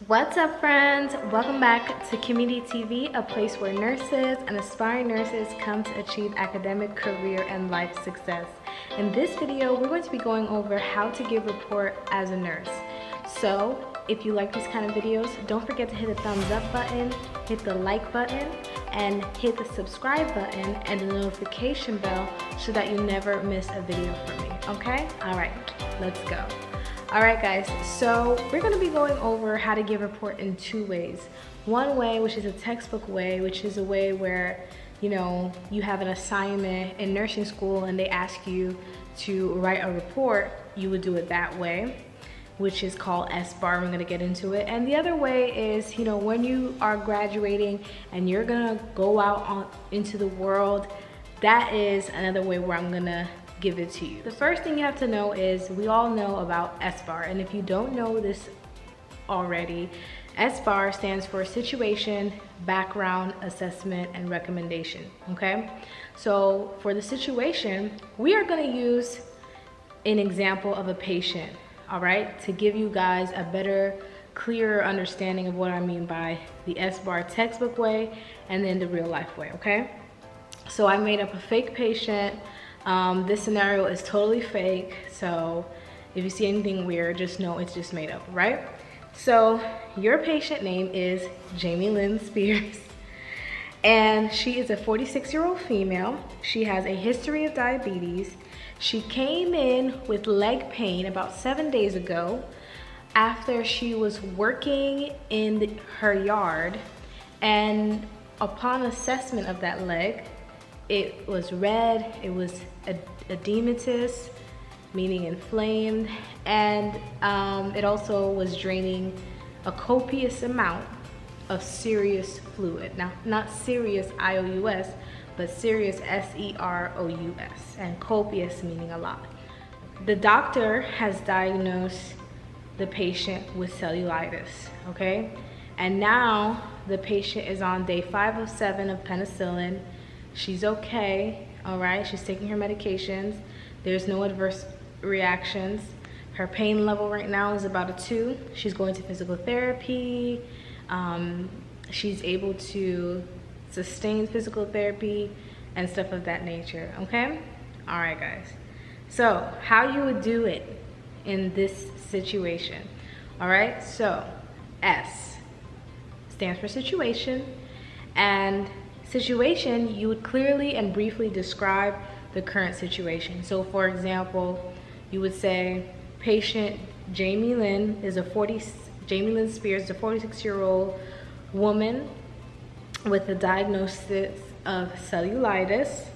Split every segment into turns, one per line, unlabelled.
What's up, friends? Welcome back to KimmyDTV, a place where nurses and aspiring nurses come to achieve academic, career, and life success. In this video, we're going to be going over how to give report as a nurse. So, if you like these kind of videos, don't forget to hit the thumbs up button, hit the like button, and hit the subscribe button and the notification bell so that you never miss a video from me, okay? All right, let's go. All right, guys, so we're going to be going over how to give a report in two ways. One way, which is a textbook way, which is a way where, you have an assignment in nursing school and they ask you to write a report. You would do it that way, which is called SBAR. We're going to get into it. And the other way is, when you are graduating and you're going to go out into the world, that is another way where I'm going to give it to you. The first thing you have to know is we all know about SBAR, and if you don't know this already, SBAR stands for Situation, Background, Assessment, and Recommendation, okay? So for the situation, we are gonna use an example of a patient, all right, to give you guys a better, clearer understanding of what I mean by the SBAR textbook way and then the real life way, okay? So I made up a fake patient. This scenario is totally fake, so if you see anything weird, just know it's just made up, right? So your patient name is Jamie Lynn Spears, and she is a 46-year-old female. She has a history of diabetes. She came in with leg pain about 7 days ago after she was working in her yard, and upon assessment of that leg, it was red, it was edematous, meaning inflamed, and it also was draining a copious amount of serious fluid. Now, not serious I-O-U-S, but serious S-E-R-O-U-S, and copious meaning a lot. The doctor has diagnosed the patient with cellulitis, okay? And now the patient is on day 5 of 7 of penicillin. She's okay, all right? She's taking her medications. There's no adverse reactions. Her pain level right now is about a 2. She's going to physical therapy. She's able to sustain physical therapy and stuff of that nature, okay? All right, guys. So how you would do it in this situation, all right? So S stands for situation, and situation, you would clearly and briefly describe the current situation. So for example, you would say patient Jamie Lynn Spears is a 46-year-old woman with a diagnosis of cellulitis,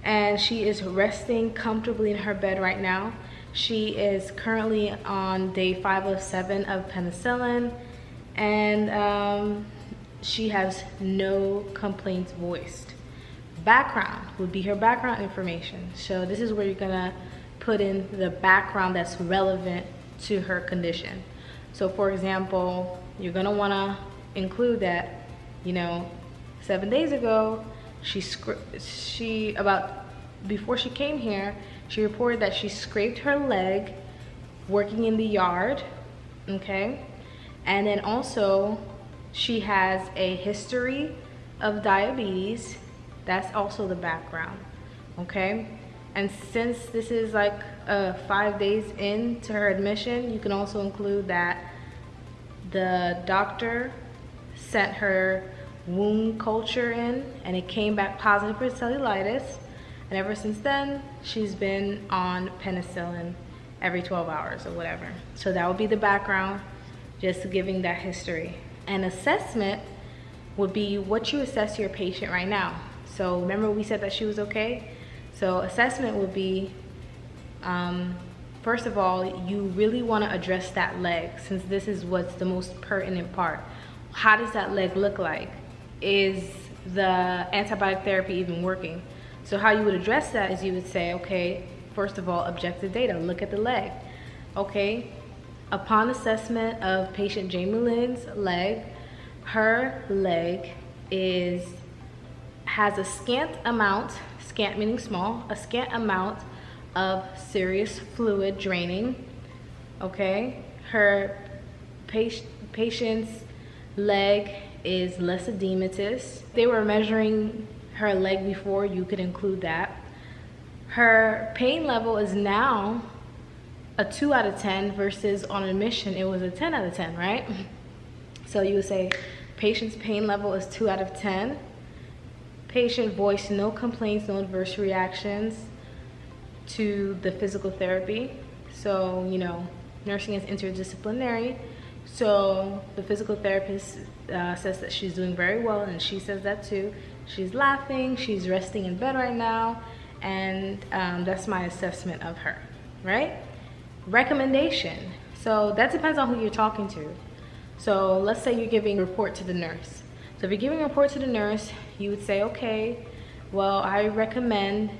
and she is resting comfortably in her bed right now. She is currently on day 5 of 7 of penicillin, and she has no complaints voiced. Background would be her background information. So this is where you're gonna put in the background that's relevant to her condition. So for example, you're gonna wanna include that, 7 days ago, before she came here, she reported that she scraped her leg working in the yard, okay? And then also, she has a history of diabetes. That's also the background, okay? And since this is like 5 days into her admission, you can also include that the doctor sent her wound culture in and it came back positive for cellulitis. And ever since then, she's been on penicillin every 12 hours or whatever. So that would be the background, just giving that history. An assessment would be what you assess your patient right now. So remember we said that she was okay? So assessment would be, first of all, you really want to address that leg, since this is what's the most pertinent part. How does that leg look like? Is the antibiotic therapy even working? So how you would address that is you would say, okay, first of all, objective data, look at the leg. Okay, upon assessment of patient Jamie Lynn's leg, her leg has a scant amount, scant meaning small, a scant amount of serious fluid draining, okay? Her patient's leg is less edematous. They were measuring her leg before, you could include that. Her pain level is now a 2 out of 10 versus on admission it was a 10 out of 10, right? So you would say patient's pain level is 2 out of 10. Patient voiced no complaints, no adverse reactions to the physical therapy. So, you know, nursing is interdisciplinary. So the physical therapist says that she's doing very well, and she says that too. She's laughing, she's resting in bed right now, and that's my assessment of her, right? Recommendation. So that depends on who you're talking to. So let's say you're giving a report to the nurse. So if you're giving a report to the nurse, you would say, okay, well, I recommend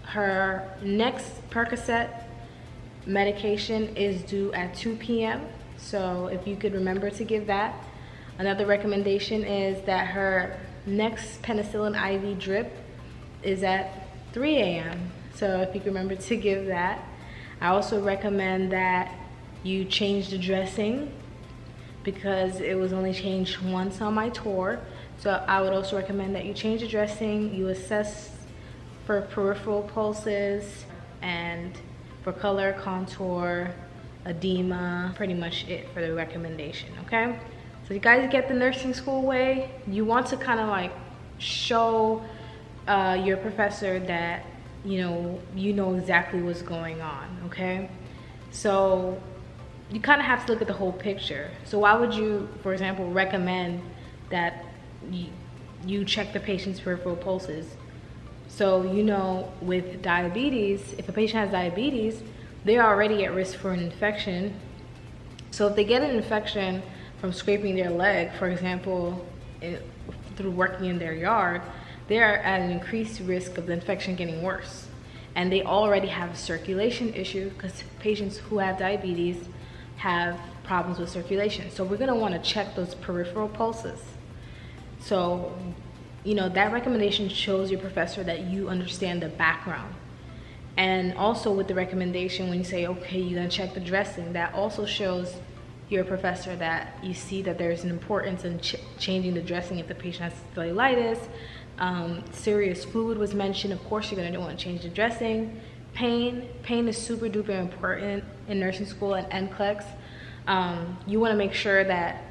her next Percocet medication is due at 2 p.m. So if you could remember to give that. Another recommendation is that her next penicillin IV drip is at 3 a.m. So if you can remember to give that. I also recommend that you change the dressing because it was only changed once on my tour. So I would also recommend that you change the dressing, you assess for peripheral pulses and for color, contour, edema, pretty much it for the recommendation, okay? So you guys get the nursing school way. You want to kind of like show your professor that you know exactly what's going on, okay? So you kind of have to look at the whole picture. So why would you, for example, recommend that you check the patient's peripheral pulses? So, you know, with diabetes, if a patient has diabetes, they're already at risk for an infection. So if they get an infection from scraping their leg, for example, through working in their yard, they are at an increased risk of the infection getting worse. And they already have a circulation issue because patients who have diabetes have problems with circulation. So we're gonna wanna check those peripheral pulses. So, you know, that recommendation shows your professor that you understand the background. And also with the recommendation, when you say, okay, you're gonna check the dressing, that also shows your professor that you see that there's an importance in changing the dressing if the patient has cellulitis. Serious fluid was mentioned. Of course, you're gonna want to change the dressing. Pain is super duper important in nursing school and NCLEX. You wanna make sure that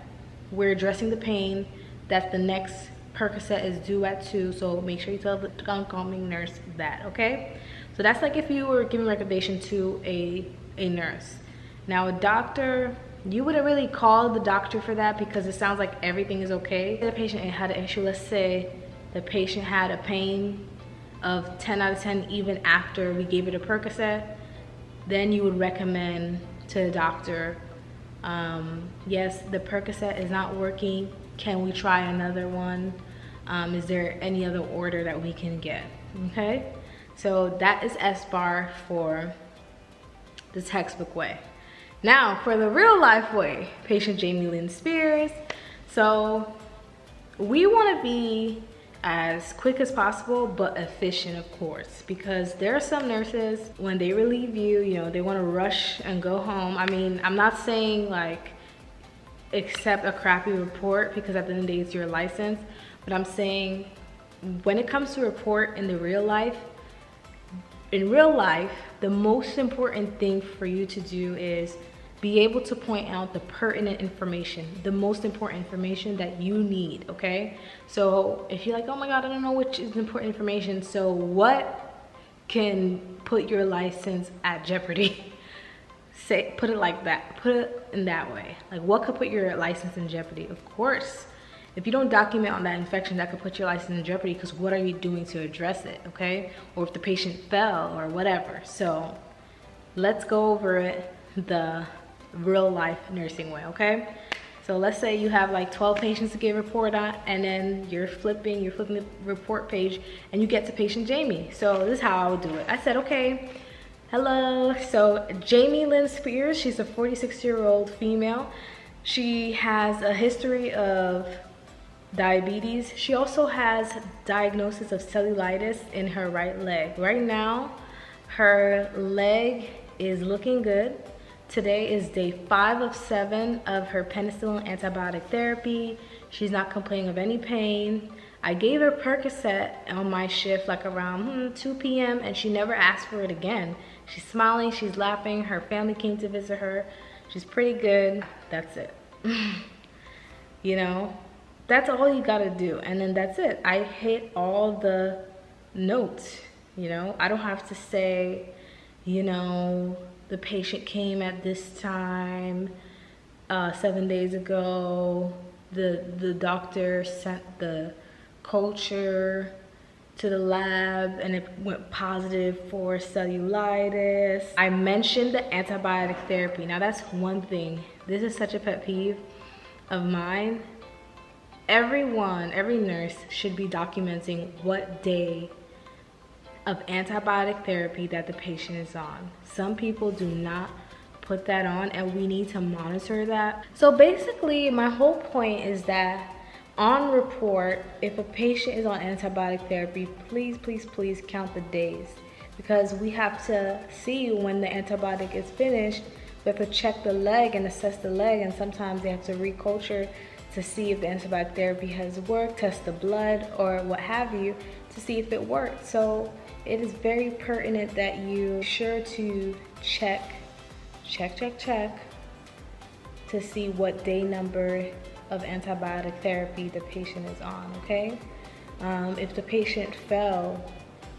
we're addressing the pain, that the next Percocet is due at 2, so make sure you tell the oncoming nurse that, okay? So that's like if you were giving recommendation to a nurse. Now a doctor, you wouldn't really call the doctor for that because it sounds like everything is okay. The patient had an issue, let's say the patient had a pain of 10 out of 10 even after we gave it a Percocet, then you would recommend to the doctor, yes, the Percocet is not working, can we try another one? Is there any other order that we can get, okay? So that is SBAR for the textbook way. Now for the real life way, patient Jamie Lynn Spears. So we wanna be as quick as possible, but efficient, of course, because there are some nurses, when they relieve you, you know, they wanna rush and go home. I mean, I'm not saying like accept a crappy report because at the end of the day it's your license, but I'm saying when it comes to report in real life, the most important thing for you to do is be able to point out the pertinent information, the most important information that you need, okay? So if you're like, oh my God, I don't know which is important information, so what can put your license at jeopardy? Put it like that, put it in that way. Like what could put your license in jeopardy? Of course, if you don't document on that infection, that could put your license in jeopardy because what are you doing to address it, okay? Or if the patient fell or whatever. So let's go over it the real life nursing way, okay? So let's say you have like 12 patients to give a report on, and then you're flipping the report page and you get to patient Jamie. So this is how I would do it. I said, okay, hello, so Jamie Lynn Spears, she's a 46-year-old female. She has a history of diabetes. She also has diagnosis of cellulitis in her right leg. Right now, her leg is looking good. Today is day 5 of 7 of her penicillin antibiotic therapy. She's not complaining of any pain. I gave her Percocet on my shift like around 2 p.m. and she never asked for it again. She's smiling, she's laughing, her family came to visit her. She's pretty good. That's it. You know, that's all you gotta do. And then that's it. I hit all the notes, you know. I don't have to say, you know, the patient came at this time 7 days ago. The doctor sent the culture to the lab and it went positive for cellulitis. I mentioned the antibiotic therapy. Now that's one thing. This is such a pet peeve of mine. Every nurse should be documenting what day of antibiotic therapy that the patient is on. Some people do not put that on and we need to monitor that. So basically my whole point is that on report, if a patient is on antibiotic therapy, please count the days, because we have to see when the antibiotic is finished. We have to check the leg and assess the leg, and sometimes they have to reculture to see if the antibiotic therapy has worked, test the blood or what have you to see if it worked. So it is very pertinent that you sure to check to see what day number of antibiotic therapy the patient is on, okay? If the patient fell,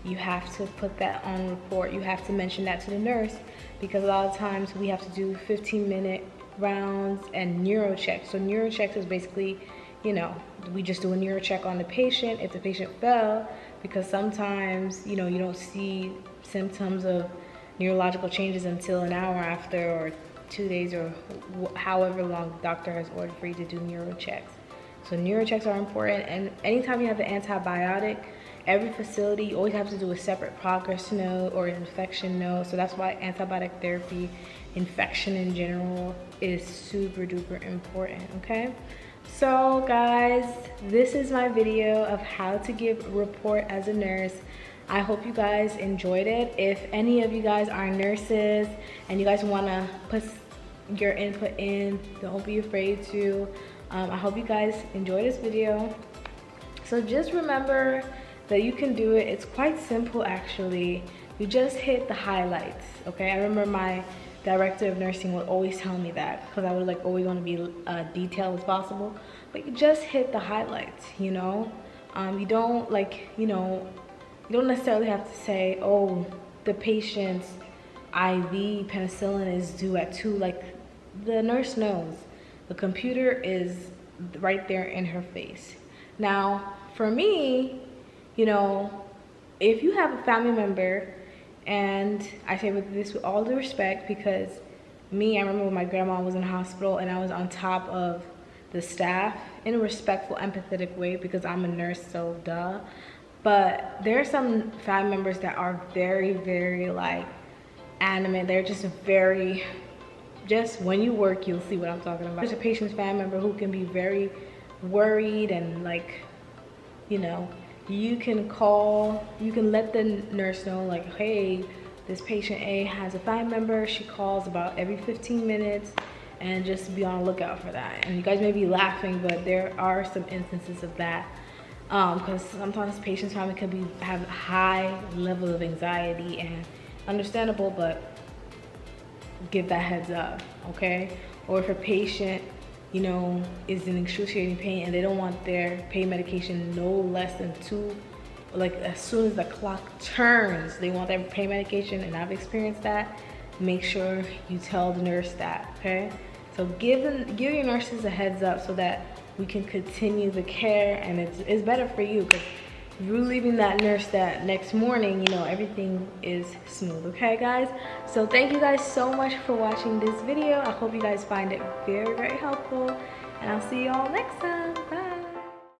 you have to put that on report. You have to mention that to the nurse, because a lot of times we have to do 15-minute rounds and neuro checks. So neuro checks is basically, you know, we just do a neuro check on the patient if the patient fell, because sometimes, you know, you don't see symptoms of neurological changes until an hour after, or 2 days, or however long the doctor has ordered for you to do neuro checks. So neuro checks are important, and anytime you have an antibiotic, every facility, you always have to do a separate progress note or an infection note. So that's why antibiotic therapy, infection in general, is super duper important, okay? So guys, this is my video of how to give a report as a nurse. I hope you guys enjoyed it. If any of you guys are nurses and you guys want to put your input in, don't be afraid to. I hope you guys enjoy this video. So just remember that you can do it. It's quite simple actually. You just hit the highlights, okay? I remember my director of nursing would always tell me that, because I would like always want to be detailed as possible. But you just hit the highlights, you know? You don't like, you know, you don't necessarily have to say, oh, the patient's IV penicillin is due at 2. Like, the nurse knows. The computer is right there in her face. Now, for me, you know, if you have a family member, and I say this with all due respect, because I remember when my grandma was in the hospital and I was on top of the staff in a respectful, empathetic way, because I'm a nurse, so duh. But there are some family members that are very like animate. They're just when you work, you'll see what I'm talking about. There's a patient's family member who can be very worried, and like, you know, you can let the nurse know, like, hey, this patient A has a family member. She calls about every 15 minutes, and just be on the lookout for that. And you guys may be laughing, but there are some instances of that. Because sometimes patients' family could have a high level of anxiety, and understandable, but give that heads up, okay? Or if a patient, you know, is in excruciating pain and they don't want their pain medication no less than 2, like as soon as the clock turns, they want their pain medication, and I've experienced that. Make sure you tell the nurse that, okay? So give your nurses a heads up so that we can continue the care, and it's better for you, because if you're leaving that nurse that next morning, you know, everything is smooth, okay guys? So thank you guys so much for watching this video. I hope you guys find it very helpful, and I'll see you all next time.